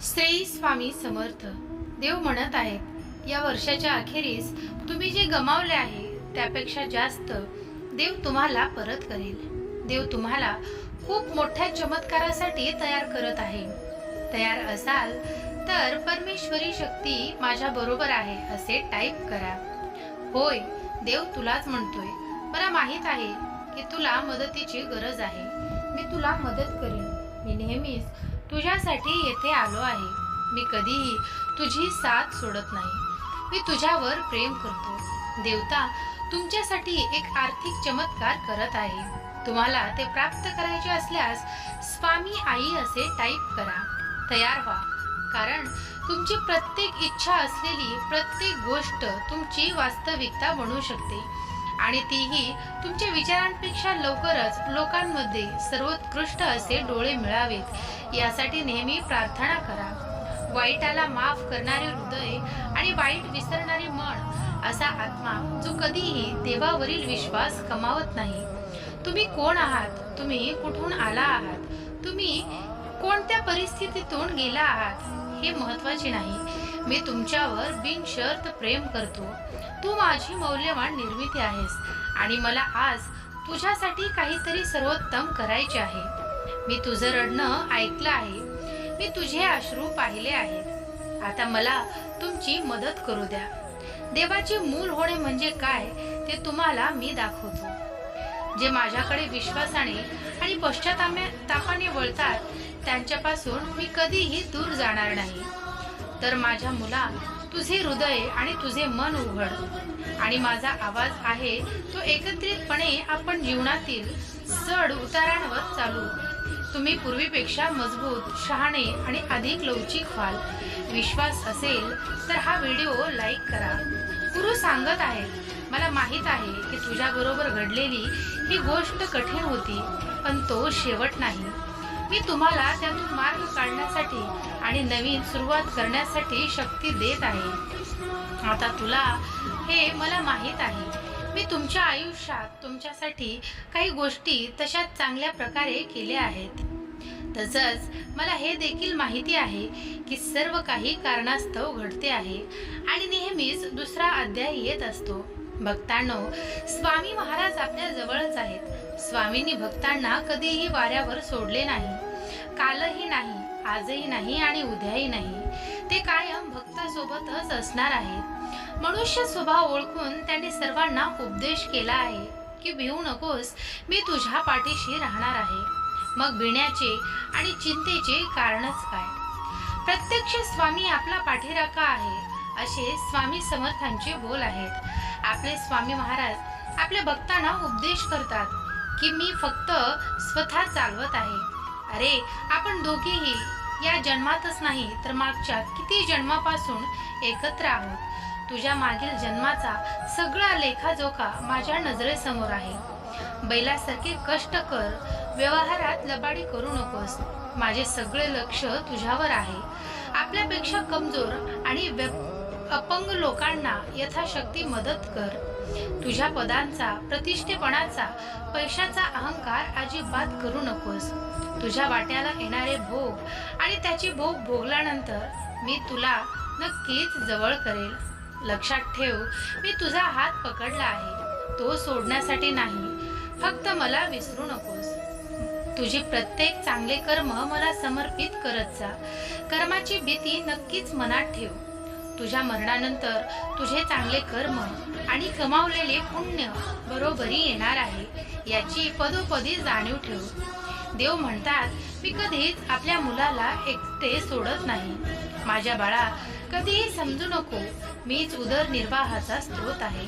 श्री स्वामी समर्थ. देव म्हणत आहेत, या वर्षाच्या अखेरीस तुम्ही जे गमावले आहे त्यापेक्षा जास्त देव तुम्हाला परत करेल. देव तुम्हाला खूप मोठ्या चमत्कारासाठी तयार करत आहे. तयार असाल तर परमेश्वरी शक्ती माझ्या बरोबर आहे असे टाईप करा. होय, देव तुलाच म्हणतोय. मला माहित आहे की तुला मदतीची गरज आहे. मी तुला मदत करीन. मी नेहमीच तुझ्यासाठी येथे आलो आहे. मी कधीही तुझी साथ सोडत नाही. मी तुझ्यावर प्रेम करतो. देवता तुमच्यासाठी एक आर्थिक चमत्कार करत आहे. तुम्हाला ते प्राप्त करायचे असल्यास स्वामी आई असे टाईप करा. तयार व्हा, कारण तुमची प्रत्येक इच्छा असलेली प्रत्येक गोष्ट तुमची वास्तविकता बनू शकते आणि तीही तुमच्या विचारांपेक्षा लवकरच लोकांमध्ये सर्वोत्कृष्ट असे डोळे मिळावेत यासाठी नेहमी प्रार्थना करा. वाईटाला माफ करणारे हृदय आणि वाईट विसरणारे मन असा आत्मा जो कधीही देवावरील विश्वास कमावत नाही. तुम्ही कोण आहात, तुम्ही कुठून आला आहात, तुम्ही कोणत्या परिस्थितीतून गेला आहात हे महत्त्वाचे नाही. मी तुमच्यावर बिनशर्त प्रेम करतो. तू माझी मौल्यवान निर्मिती आहेस आणि मला आज तुझ्यासाठी काहीतरी सर्वोत्तम करायचे आहे. मी तुझं रडणं ऐकलं आहे. मी तुझे अश्रू पाहिले आहेत. आता मला तुमची मदत करू द्या. देवाचे मूल होणे म्हणजे काय ते तुम्हाला मी दाखवतो. जे माझ्याकडे विश्वासाने आणि पश्चातापाने वळतात त्यांच्यापासून मी कधीही दूर जाणार नाही. तर माझ्या मुला, तुझे हृदय आणि तुझे मन उघड आणि माझा आवाज आहे तो एकत्रितपणे आपण जीवनातील चढ उतारांवर चालू. तुम्ही पूर्वीपेक्षा मजबूत, शहाणे आणि अधिक लवचिक व्हाल. विश्वास असेल तर हा व्हिडिओ लाईक करा. गुरु सांगत आहेत, मला माहित आहे की तुझ्या बरोबर घडलेली ही गोष्ट कठीण होती, पण तो शेवट नाही. मी तुम्हाला त्यातून मार्ग काढण्यासाठी आणि नवीन सुरुवात करण्यासाठी शक्ती देत आहे. आता तुला हे मला माहित आहे. मी तुमच्या आयुष्यात तुमच्यासाठी काही गोष्टी तशाच चांगल्या प्रकारे केल्या आहेत. तसंच मला हे देखील माहिती आहे की सर्व काही कारणास्तव घडते आहे आणि नेहमीच दुसरा अध्याय येत असतो. भक्तांनो, स्वामी महाराज आपल्या जवळच आहेत. स्वामींनी भक्तांना कधीही वाऱ्यावर सोडले नाही. कालही नाही, आजही नाही आणि उद्याही नाही. ते कायम भक्तासोबतच असणार आहेत. मनुष्य स्वभाव ओळखून त्यांनी सर्वांना उपदेश केला आहे की भिवू नकोस, मी तुझ्या पाठीशी राहणार आहे. मग भिण्याचे आणि चिंतेचे कारणच काय? प्रत्यक्ष स्वामी आपला पाठीराखा आहे असे स्वामी समर्थांचे बोल आहेत. आपले स्वामी महाराज आपल्या भक्तांना उपदेश करतात की मी फक्त स्वतः चालवत आहे. अरे, आपण दोघेही या जन्मातच नाही तर मागच्या किती जन्मापासून एकत्र आहोत. तुझ्या मागील जन्माचा सगळा लेखाजोखा माझ्या नजरेसमोर आहे. बैलासारखे कष्ट कर, व्यवहारात लबाडी करू नकोस. माझे सगळे लक्ष तुझ्यावर आहे. आपल्यापेक्षा कमजोर आणि अपंग लोकांना यथाशक्ती मदत कर. तुझ्या पदांचा, प्रतिष्ठेपणाचा, पैशाचा अहंकार अजिबात करू नकोस. तुझ्या वाट्याला येणारे भोग आणि त्याचे भोग भोगल्यानंतर मी तुला नक्कीच जवळ करेल. लक्षात ठेव, मी तुझा हात पकडला आहे, तो सोडण्यासाठी नाही. फक्त मला विसरू नकोस. तुझी प्रत्येक चांगले कर्म मला समर्पित करत जा. कर्माची भीती नक्कीच मनात ठेव. तुझ्या मरणानंतर तुझे चांगले कर्म आणि कमावलेले पुण्य बरोबरी येणार आहे याची पदोपदी जाणीव ठेव. देव म्हणतात, मी कधीच आपल्या मुलाला एकटे सोडत नाही. माझ्या बाळा, कधीही समजू नको, मीच उदरनिर्वाहाचा स्रोत आहे.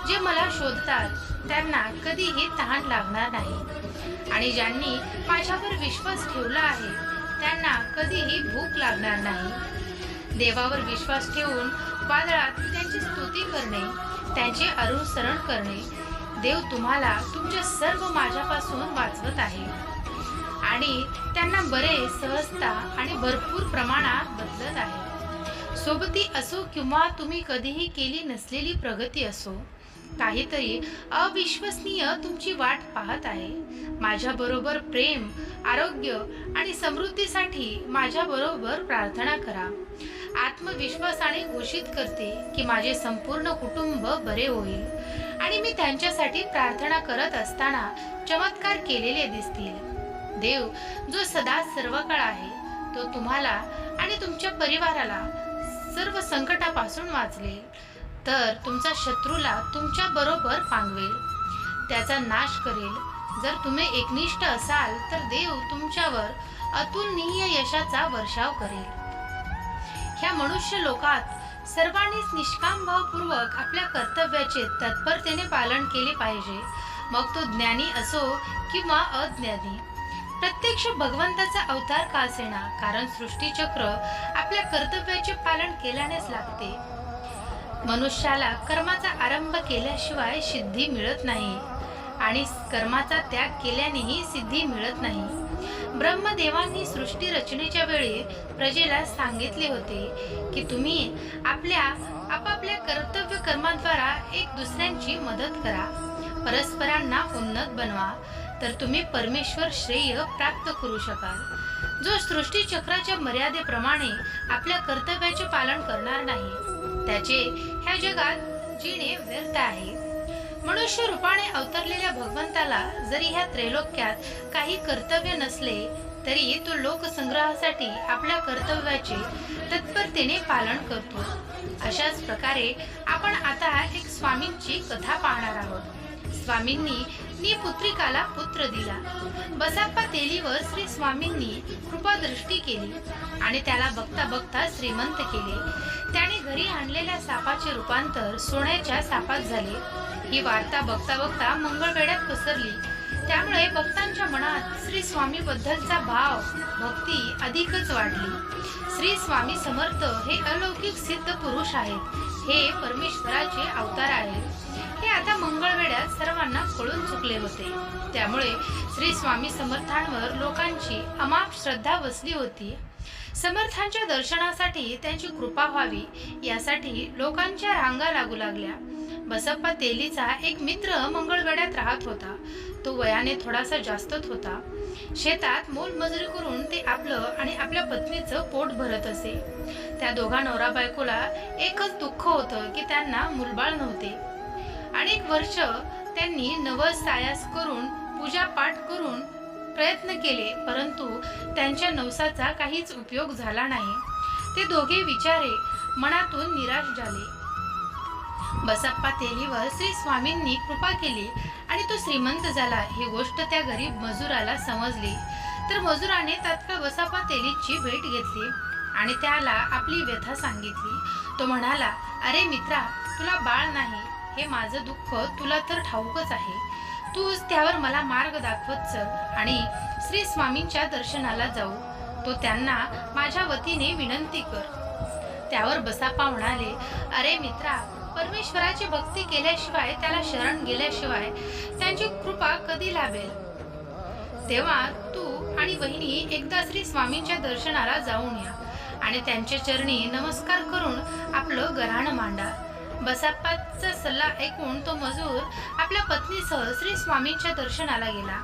जे मला शोधतात त्यांना कधीही तहान लागणार नाही आणि ज्यांनी माझ्यावर विश्वास ठेवला आहे त्यांना कधीही भूक लागणार नाही. देवावर विश्वास ठेवून वादळात त्यांची स्तुती करणे, त्यांचे अनुसरण करणे. देव तुम्हाला तुमच्या सर्व माझ्यापासून वाचवत आहे आणि त्यांना बरे, सहजता आणि भरपूर प्रमाणात बदलत आहे. सोबती असो किंवा तुम्ही कधीही केली नसलेली प्रगती असो, काहीतरी अविश्वसनीय तुमची वाट पाहत आहे. माझ्याबरोबर प्रेम, आरोग्य आणि समृद्धीसाठी माझ्याबरोबर प्रार्थना करा. आत्मविश्वासाने घोषित करते की माझे संपूर्ण कुटुंब बरे होईल आणि मी त्यांच्यासाठी प्रार्थना करत असताना चमत्कार केलेले दिसतील. देव जो सदा सर्वकाळ आहे, तो तुम्हाला आणि तुमच्या परिवाराला सर्व संकटापासून वाचवेल. तर तुमचा शत्रूला तुमच्या बरोबर पांगवेल, त्याचा नाश करेल. जर तुम्ही एकनिष्ठ असाल तर देव तुमच्यावर अतुलनीय यशाचा वर्षाव करेल. ह्या मनुष्य लोकात सर्वांनीच निष्काम भावपूर्वक आपल्या कर्तव्याचे तत्परतेने पालन केले पाहिजे, मग तो ज्ञानी असो किंवा अज्ञानी. प्रत्यक्ष भगवंताचा अवतार का असेना, कारण सृष्टीचक्र आपल्या कर्तव्याचे पालन केल्यानेच लागते. मनुष्याला कर्माचा आरंभ केल्याशिवाय सिद्धी मिळत नाही आणि कर्माचा त्याग केल्यानेही सिद्धी मिळत नाही. ब्रह्मदेवांनी सृष्टी रचनेच्या वेळी प्रजेला सांगितले होते की तुम्ही आपापल्या कर्तव्य कर्माद्वारा एक दुसऱ्यांची मदत करा, परस्परांना उन्नत बनवा, तर तुम्ही परमेश्वर श्रेय प्राप्त करू शकाल. जो सृष्टी चक्राच्या मर्यादेप्रमाणे आपल्या कर्तव्याचे पालन करणार नाही, त्याचे ह्या जगात जीणे व्यर्थ आहे. मनुष्य रूपाने अवतरलेल्या भगवंताला जरी ह्या त्रैलोक्यात काही कर्तव्य नसले तरी तो लोकसंग्रहासाठी आपल्या कर्तव्याचे तत्परतेने पालन करतो. अशाच प्रकारे आपण आता एक स्वामींची कथा पाहणार आहोत. स्वामींनी निपुत्रिकाला पुत्र दिला. बसाप्पा तेलीवर श्री स्वामींनी कृपादृष्टी केली आणि त्याला बघता बघता श्रीमंत केले. त्याने घरी आणलेल्या सापाचे रूपांतर सोन्याच्या सापात झाले. ही वार्ता बघता बघता मंगळवेढ्यात पसरली. त्यामुळे भक्तांच्या मनात श्री स्वामी बद्दलचा भाव भक्ती अधिकच वाढली. श्री स्वामी समर्थ हे अलौकिक सिद्ध पुरुष आहेत. हे परमेश्वराचे अवतार आहेत. हे आता मंगळवेढ्यात सर्वांना कळून चुकले होते. त्यामुळे श्री स्वामी समर्थांवर लोकांची अमाप श्रद्धा बसली होती. समर्थांच्या दर्शनासाठी त्यांची कृपा व्हावी यासाठी लोकांच्या रांगा लागू लागल्या. बसप्पा तेलीचा एक मित्र मंगळवेढ्यात राहत होता. तो वयाने थोडासा जास्तच होता. शेतात मोलमजुरी करून ते आपलं आणि आपल्या पत्नीचं पोट भरत असे. त्या दोघा नवरा बायकोला एकच दुःख होतं की त्यांना मुलबाळ नव्हते. अनेक वर्ष त्यांनी नवस सायास करून पूजा पाठ करून प्रयत्न केले, परंतु त्यांच्या नवसाचा काहीच उपयोग झाला नाही. ते दोघे विचारे मनातून निराश झाले. बसप्पा तेलीवर श्री स्वामींनी कृपा केली आणि तो श्रीमंत झाला. ही गोष्ट त्या गरीब मजुराला समजली. तर मजुराने तात्काळ बसप्पा तेलीची भेट घेतली आणि त्याला आपली व्यथा सांगितली. तो म्हणाला, अरे मित्रा, तुला बाळ नाही हे माझं दुःख तुला तर ठाऊकच आहे. तूच त्यावर मला मार्ग दाखवत चल आणि श्री स्वामींच्या दर्शनाला जाऊ. तो त्यांना माझ्या वतीने विनंती कर. त्यावर बसाप्पा म्हणाले, अरे मित्रा, परमेश्वराची भक्ती केल्याशिवाय, त्याला शरण गेल्याशिवाय त्यांची कृपा कधी लाभेल. तेव्हा तू आणि वहिनी एकदा श्री स्वामींच्या दर्शनाला जाऊन या आणि त्यांच्या चरणी नमस्कार करून आपलं गऱ्हाण मांडा. बसाप्पाचा सल्ला ऐकून तो मजूर आपल्या पत्नीसह श्री स्वामींच्या दर्शनाला गेला.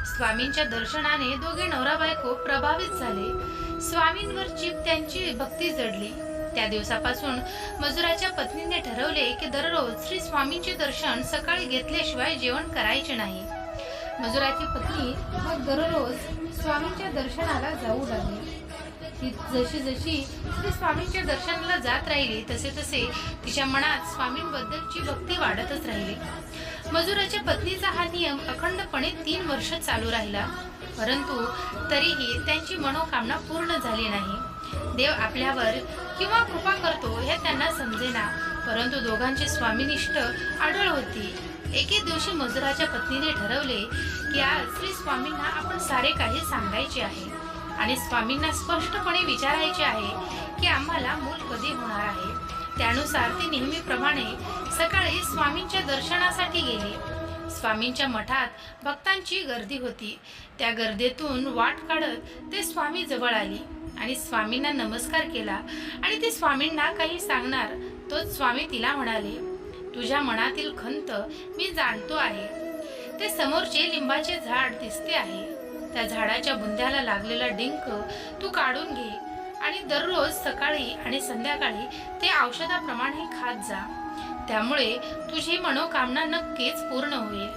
स्वामींच्या दर्शनाने दोघे नवरा बायको प्रभावित झाले. स्वामींवरची त्यांची भक्ती जडली. त्या दिवसापासून मजुराच्या पत्नीने ठरवले की दररोज श्री स्वामींचे दर्शन सकाळी घेतल्याशिवाय जेवण करायचे नाही. मजुराची पत्नी मग दररोज स्वामींच्या दर्शनाला जाऊ लागली. ती जशी जशी श्री स्वामींच्या दर्शनाला जात राहिली तसे तसे तिच्या मनात स्वामींबद्दलची भक्ती वाढतच राहिली. मजुराच्या पत्नीचा हा नियम अखंडपणे 3 वर्ष चालू राहिला, परंतु तरीही त्यांची मनोकामना पूर्ण झाली नाही. देव आपल्यावर किंवा कृपा करतो हे त्यांना समजेना, परंतु दोघांची स्वामीनिष्ठ आढळ होती. एके दिवशी मजुराच्या पत्नीने ठरवले की आज श्री स्वामींना आपण सारे काही सांगायचे आहे आणि स्वामींना स्पष्टपणे विचारायचे आहे की आम्हाला मूल कधी होणार आहे. त्यानुसार ती नेहमीप्रमाणे सकाळी स्वामींच्या दर्शनासाठी गेली. स्वामींच्या मठात भक्तांची गर्दी होती. त्या गर्दीतून वाट काढत ते स्वामी जवळ आली आणि स्वामींना नमस्कार केला आणि ती स्वामींना काही सांगणार तोच स्वामी तिला म्हणाले, तुझ्या मनातील खंत मी जाणतो आहे. ते समोरचे लिंबाचे झाड दिसते आहे. त्या झाडाच्या बुंध्याला लागलेला डिंक तू काढून घे आणि दररोज सकाळी आणि संध्याकाळी ते औषधाप्रमाणे खात जा. त्यामुळे तुझी मनोकामना नक्कीच पूर्ण होईल.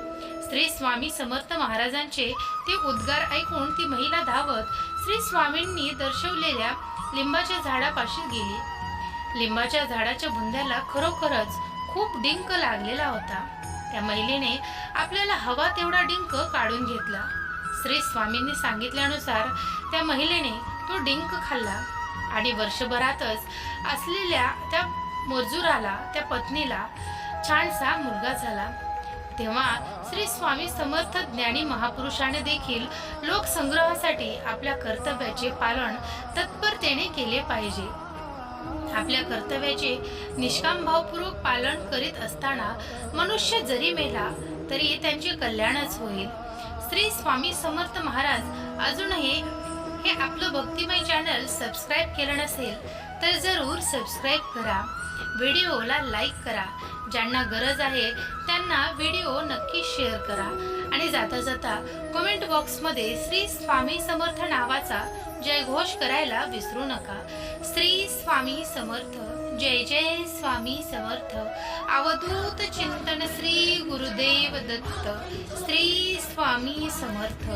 श्री स्वामी समर्थ महाराजांचे ते उद्गार ऐकून ती महिला धावत श्री स्वामींनी दर्शवलेल्या लिंबाच्या झाडापाशी गेली. लिंबाच्या झाडाच्या बुंध्याला खरोखरच खूप डिंक लागलेला होता. त्या महिलेने आपल्याला हवा तेवढा डिंक काढून घेतला. श्री स्वामींनी सांगितल्यानुसार त्या महिलेने तो डिंक खाल्ला आणि वर्षभरातच असलेल्या त्या मजुराला, त्या पत्नीला छानसा मुलगा झाला. तेव्हा श्री स्वामी समर्थ ज्ञानी महापुरुषाने देखील लोकसंग्रहासाठी आपल्या कर्तव्याचे पालन तत्परतेने केले पाहिजे. आपल्या कर्तव्याचे निष्काम भावपूर्वक पालन करीत असताना मनुष्य जरी मेला तरी त्यांचे कल्याणच होईल. श्री स्वामी समर्थ महाराज अजूनही हे आपलं भक्तिमय चॅनल सबस्क्राईब केलं नसेल तर जरूर सबस्क्राईब करा. व्हिडिओला लाईक करा. ज्यांना गरज आहे त्यांना व्हिडिओ नक्की शेअर करा आणि जाता जाता कमेंट बॉक्समध्ये श्री स्वामी समर्थ नावाचा जयघोष करायला विसरू नका. श्री स्वामी समर्थ. जय जय स्वामी समर्थ. अवधूत चिंतन श्री गुरुदेव दत्त. श्री स्वामी समर्थ.